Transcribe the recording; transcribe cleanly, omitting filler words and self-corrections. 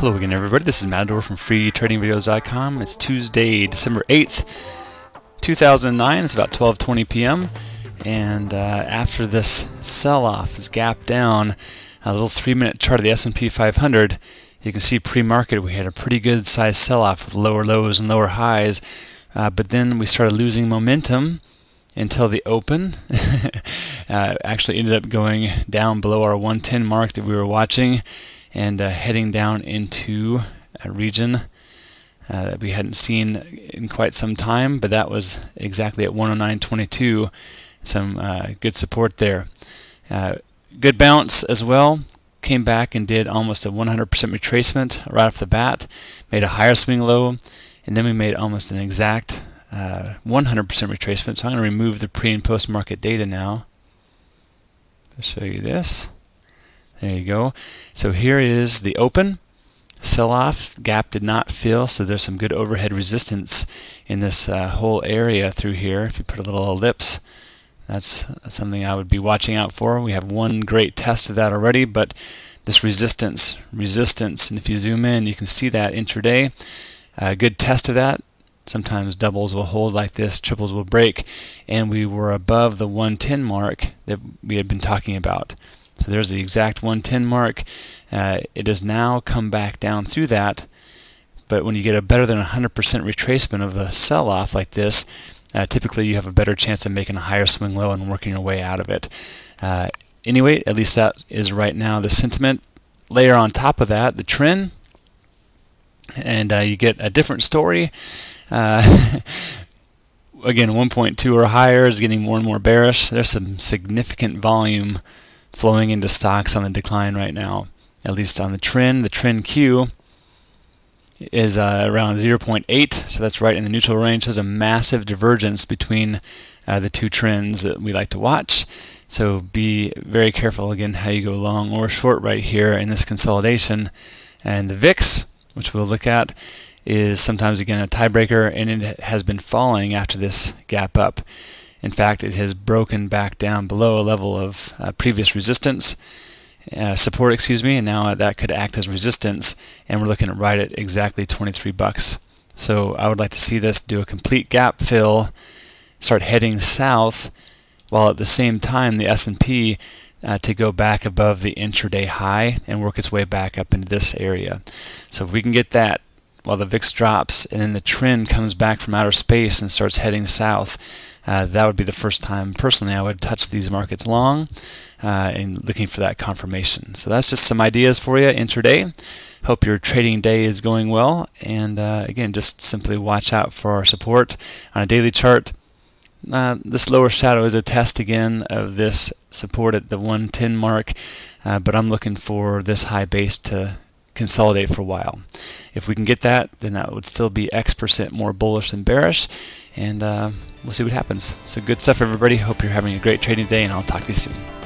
Hello again, everybody. This is Matador from freetradingvideos.com. It's Tuesday, December 8th, 2009. It's about 12:20 p.m. And after this sell-off, this gap down, a little 3-minute chart of the S&P 500, you can see pre-market we had a pretty good size sell-off with lower lows and lower highs. But then we started losing momentum until the open. Actually ended up going down below our 110 mark that we were watching, and heading down into a region that we hadn't seen in quite some time, but that was exactly at 109.22. Some good support there. Good bounce as well. Came back and did almost a 100% retracement right off the bat. Made a higher swing low, and then we made almost an exact 100% retracement. So I'm going to remove the pre and post market data now. I'll show you this. There you go. So here is the open. Sell-off. Gap did not fill, so there's some good overhead resistance in this whole area through here. If you put a little ellipse, that's something I would be watching out for. We have one great test of that already, but this resistance, and if you zoom in, you can see that intraday. Good test of that. Sometimes doubles will hold like this, triples will break, and we were above the 110 mark that we had been talking about. So there's the exact 110 mark. It has now come back down through that, but when you get a better than 100% retracement of a sell-off like this, typically you have a better chance of making a higher swing low and working your way out of it. Anyway, at least that is right now the sentiment. Layer on top of that the TRIN, and you get a different story. Again, 1.2 or higher is getting more and more bearish. There's some significant volume flowing into stocks on the decline right now, at least on the TRIN. The TRINQ is around 0.8, so that's right in the neutral range. There's a massive divergence between the two trends that we like to watch. So be very careful again how you go long or short right here in this consolidation. And the VIX, which we'll look at, is sometimes again a tiebreaker, and it has been falling after this gap up. In fact, it has broken back down below a level of previous resistance, support, excuse me, and now that could act as resistance, and we're looking at right at exactly 23 bucks. So I would like to see this do a complete gap fill, start heading south, while at the same time the S&P to go back above the intraday high and work its way back up into this area. So if we can get that while the VIX drops and then the TRIN comes back from outer space and starts heading south, that would be the first time personally I would touch these markets long and looking for that confirmation. So that's just some ideas for you intraday. Hope your trading day is going well, and again, just simply watch out for our support on a daily chart. This lower shadow is a test again of this support at the 110 mark, but I'm looking for this high base to consolidate for a while. If we can get that, then that would still be X% more bullish than bearish, and we'll see what happens. So good stuff, everybody. Hope you're having a great trading day, and I'll talk to you soon.